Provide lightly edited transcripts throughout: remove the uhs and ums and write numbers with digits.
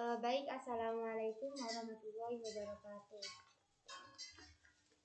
Baik, Assalamualaikum warahmatullahi wabarakatuh.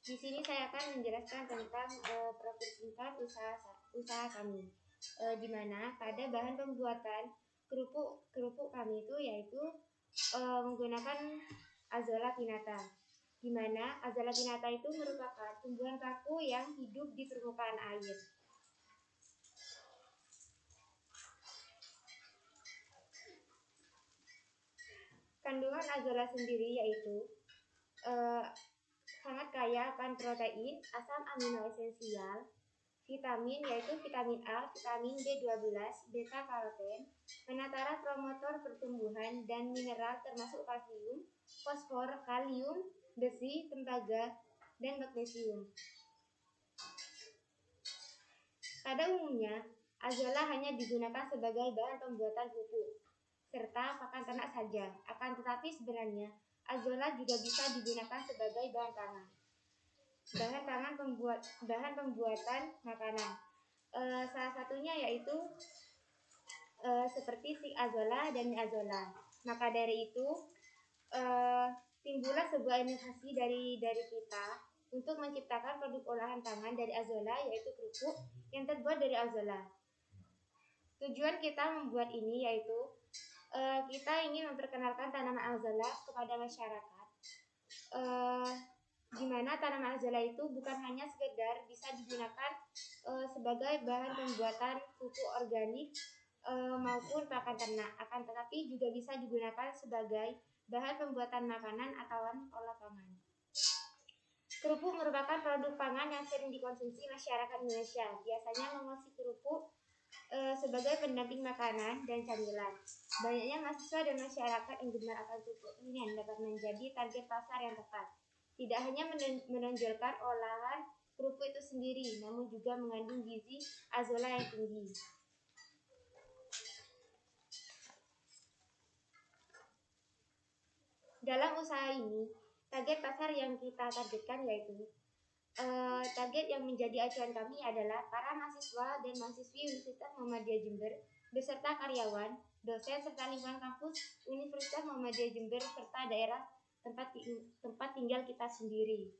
Di sini saya akan menjelaskan tentang profil singkat usaha kami, di mana pada bahan pembuatan kerupuk kami itu yaitu menggunakan Azolla pinnata, di mana Azolla pinnata itu merupakan tumbuhan kaku yang hidup di permukaan air. Kandungan Azolla sendiri yaitu sangat kaya akan protein, asam amino esensial, vitamin yaitu vitamin A, vitamin B12, beta karoten, penatara promotor pertumbuhan, dan mineral termasuk kalsium, fosfor, kalium, besi, tembaga, dan magnesium. Pada umumnya, Azolla hanya digunakan sebagai bahan pembuatan pupuk serta pakan ternak saja. Akan tetapi sebenarnya Azolla juga bisa digunakan sebagai bahan pembuatan makanan. Salah satunya yaitu seperti stick Azolla dan mie Azolla. Maka dari itu timbullah sebuah inovasi dari kita untuk menciptakan produk olahan tangan dari Azolla, yaitu kerupuk yang terbuat dari Azolla. Tujuan kita membuat ini yaitu kita ingin memperkenalkan tanaman Azolla kepada masyarakat, di mana tanaman Azolla itu bukan hanya sekedar bisa digunakan sebagai bahan pembuatan pupuk organik maupun pakan ternak, akan tetapi juga bisa digunakan sebagai bahan pembuatan makanan atau olah pangan. Kerupuk merupakan produk pangan yang sering dikonsumsi masyarakat Indonesia. Biasanya mengonsumsi kerupuk sebagai pendamping makanan dan camilan. Banyaknya mahasiswa dan masyarakat yang gemar akan kerupuk ini dapat menjadi target pasar yang tepat. Tidak hanya menonjolkan olahan kerupuk itu sendiri, namun juga mengandung gizi Azolla yang tinggi. Dalam usaha ini, target pasar yang kita targetkan yaitu target yang menjadi acuan kami adalah para mahasiswa dan mahasiswi Universitas Muhammadiyah Jember beserta karyawan, dosen serta lingkungan kampus Universitas Muhammadiyah Jember serta daerah tempat tinggal kita sendiri.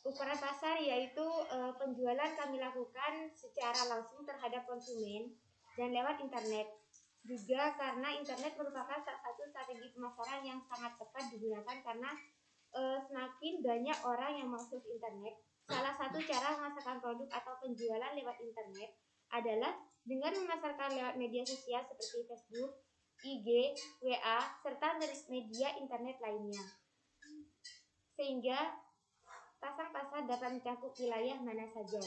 Ukuran pasar yaitu penjualan kami lakukan secara langsung terhadap konsumen dan lewat internet. Juga karena internet merupakan salah satu strategi pemasaran yang sangat tepat digunakan karena semakin banyak orang yang mengakses internet. Salah satu cara memasarkan produk atau penjualan lewat internet adalah dengan memasarkan lewat media sosial seperti Facebook, IG, WA, serta media internet lainnya. Sehingga pasar dapat mencakup wilayah mana saja.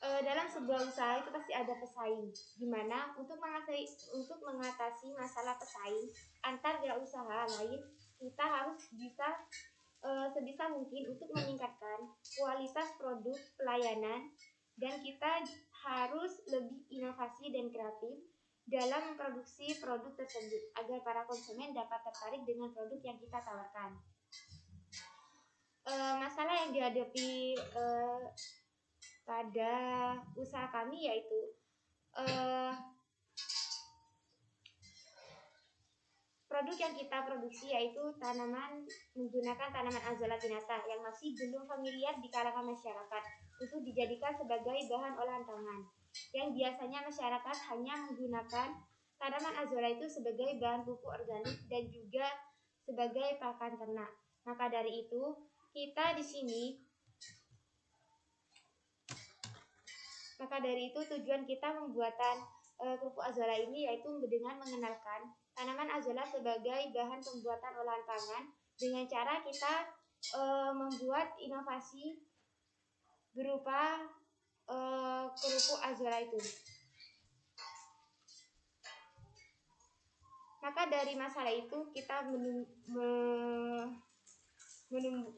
Dalam sebuah usaha itu pasti ada pesaing, di mana untuk mengatasi masalah pesaing antar usaha lain, kita harus bisa sebisa mungkin untuk meningkatkan kualitas produk pelayanan, dan kita harus lebih inovasi dan kreatif dalam memproduksi produk tersebut agar para konsumen dapat tertarik dengan produk yang kita tawarkan. Masalah yang dihadapi pada usaha kami yaitu produk yang kita produksi yaitu menggunakan tanaman Azolla pinnata yang masih belum familiar di kalangan masyarakat untuk dijadikan sebagai bahan olahan tangan, yang biasanya masyarakat hanya menggunakan tanaman Azolla itu sebagai bahan pupuk organik dan juga sebagai pakan ternak. Maka dari itu tujuan kita membuatan kerupuk Azolla ini yaitu dengan mengenalkan tanaman Azolla sebagai bahan pembuatan olahan pangan dengan cara kita membuat inovasi berupa kerupuk Azolla itu. Maka dari masalah itu kita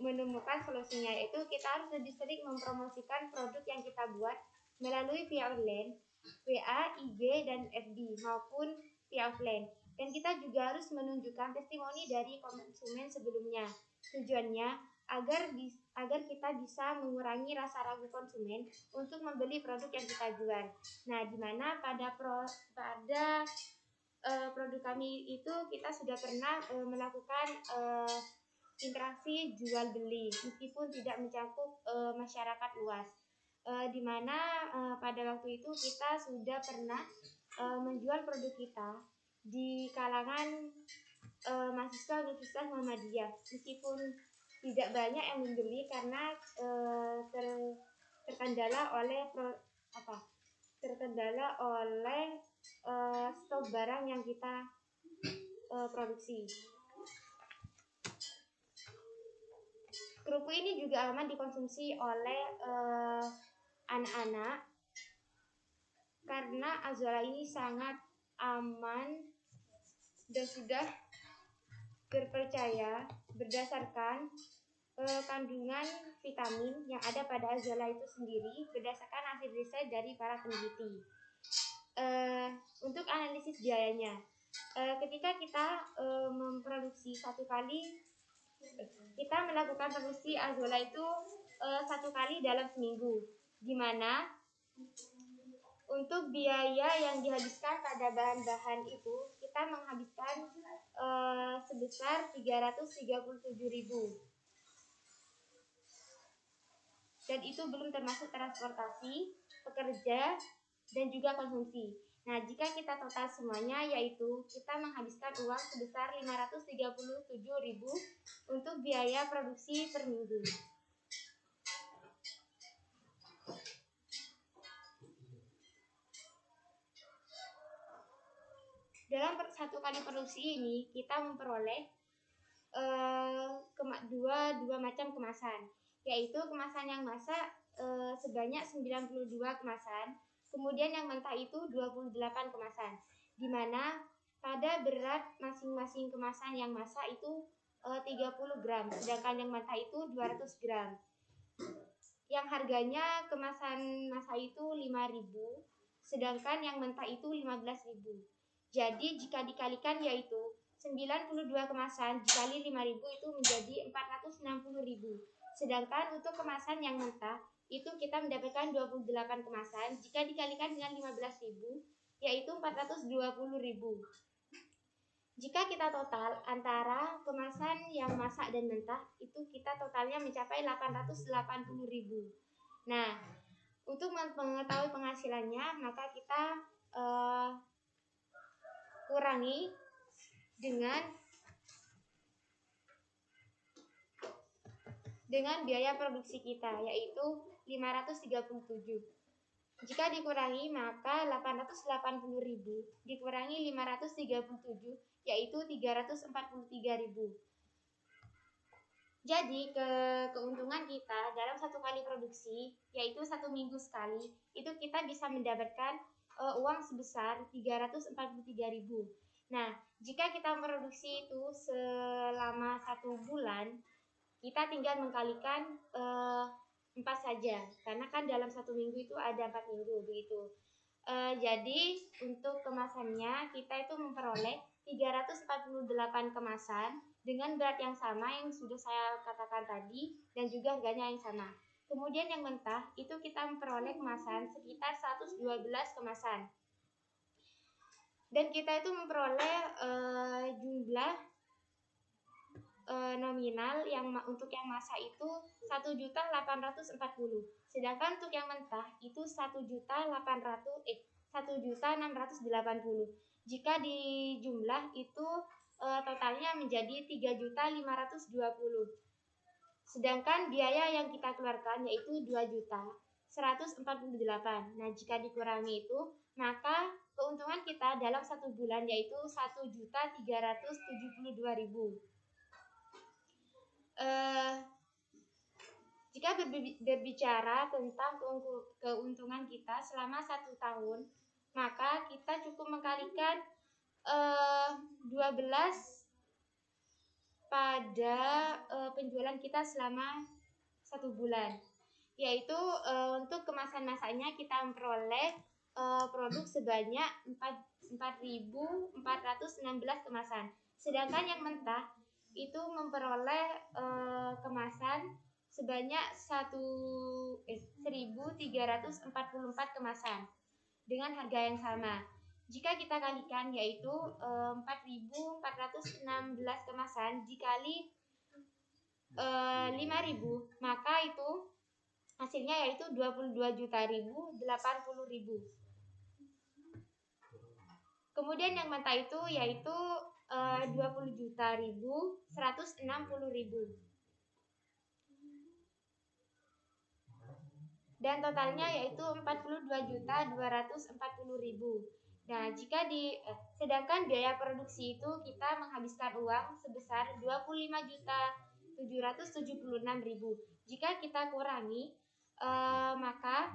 menemukan solusinya, yaitu kita harus lebih sering mempromosikan produk yang kita buat melalui via online, WA, IG, dan FB maupun via offline. Dan kita juga harus menunjukkan testimoni dari konsumen sebelumnya. Tujuannya agar kita bisa mengurangi rasa ragu konsumen untuk membeli produk yang kita jual. Nah, di mana pada produk kami itu kita sudah pernah melakukan interaksi jual beli meskipun tidak mencakup masyarakat luas. Di mana pada waktu itu kita sudah pernah menjual produk kita di kalangan mahasiswa Universitas Muhammadiyah, meskipun tidak banyak yang membeli karena terkendala oleh stok barang yang kita produksi. Kerupuk ini juga aman dikonsumsi oleh anak-anak karena Azolla ini sangat aman dan sudah terpercaya berdasarkan kandungan vitamin yang ada pada Azolla itu sendiri berdasarkan hasil riset dari para peneliti. Untuk analisis biayanya, ketika kita memproduksi satu kali, kita melakukan produksi Azolla itu satu kali dalam seminggu, di mana untuk biaya yang dihabiskan pada bahan-bahan itu kita menghabiskan sebesar 337.000, dan itu belum termasuk transportasi, pekerja, dan juga konsumsi. Nah, jika kita total semuanya, yaitu kita menghabiskan uang sebesar 537.000 untuk biaya produksi per minggu. Dalam satu kali produksi ini kita memperoleh dua macam kemasan, yaitu kemasan yang masak sebanyak 92 kemasan, kemudian yang mentah itu 28 kemasan, di mana pada berat masing-masing kemasan yang masak itu 30 gram, sedangkan yang mentah itu 200 gram. Yang harganya kemasan masak itu 5.000, sedangkan yang mentah itu 15.000. Jadi jika dikalikan yaitu 92 kemasan dikali 5.000 itu menjadi 460.000. Sedangkan untuk kemasan yang mentah itu kita mendapatkan 28 kemasan, jika dikalikan dengan 15.000 yaitu 420.000. Jika kita total antara kemasan yang masak dan mentah itu kita totalnya mencapai 880.000. Nah, untuk mengetahui penghasilannya maka kita kurangi dengan biaya produksi kita, yaitu 537. Jika dikurangi maka 880.000 dikurangi 537 yaitu 343.000. Jadi keuntungan kita dalam satu kali produksi, yaitu 1 minggu sekali, itu kita bisa mendapatkan uang sebesar 343.000. Nah, jika kita produksi itu selama 1 bulan, kita tinggal mengkalikan 4 saja, karena kan dalam 1 minggu itu ada 4 minggu begitu. Jadi untuk kemasannya kita itu memperoleh 348 kemasan dengan berat yang sama yang sudah saya katakan tadi dan juga harganya yang sama. Kemudian yang mentah itu kita memperoleh kemasan sekitar 112 kemasan. Dan kita itu memperoleh jumlah nominal yang untuk yang masak itu 1.840. Sedangkan untuk yang mentah itu 1.680. Jika dijumlah itu totalnya menjadi 3.520. Sedangkan biaya yang kita keluarkan yaitu 2.148. Nah, jika dikurangi itu, maka keuntungan kita dalam 1 bulan yaitu 1.372.000. Jika berbicara tentang keuntungan kita selama 1 tahun, maka kita cukup mengkalikan 12 pada penjualan kita selama 1 bulan, yaitu untuk kemasan masaknya kita memperoleh produk sebanyak 4.416 kemasan. Sedangkan yang mentah itu memperoleh kemasan sebanyak 1.344 kemasan dengan harga yang sama. Jika kita kalikan, yaitu 4.416 kemasan dikali 5.000, maka itu hasilnya yaitu 22.080.000. Kemudian yang mentah itu yaitu 20.160.000. Dan totalnya yaitu 42.240.000. Nah, sedangkan biaya produksi itu kita menghabiskan uang sebesar 25.776.000. Jika kita kurangi, maka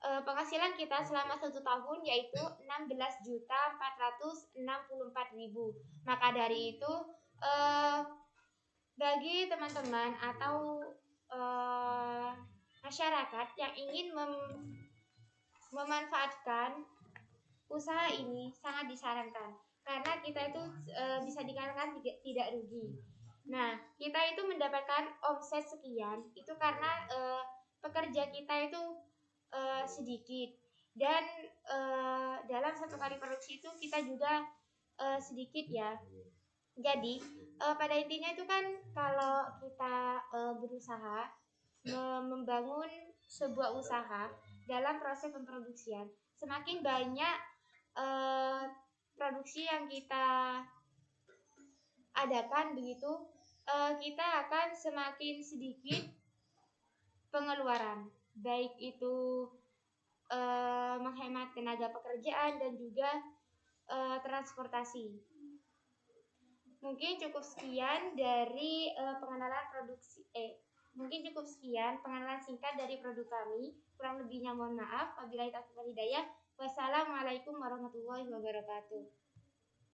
penghasilan kita selama 1 tahun yaitu 16.464.000. Maka dari itu, bagi teman-teman atau masyarakat yang ingin memanfaatkan usaha ini sangat disarankan karena kita itu bisa dikatakan tidak rugi. Nah, kita itu mendapatkan omset sekian itu karena pekerja kita itu sedikit dan dalam satu kali produksi itu kita juga sedikit ya. Jadi pada intinya itu kan kalau kita berusaha membangun sebuah usaha dalam proses pemproduksian, semakin banyak produksi yang kita adakan begitu, kita akan semakin sedikit pengeluaran, baik itu menghemat tenaga pekerjaan dan juga transportasi. Mungkin cukup sekian dari pengenalan singkat dari produk kami. Kurang lebihnya mohon maaf. Wabillahi taufiq wal hidayah. Wassalamualaikum warahmatullahi wabarakatuh.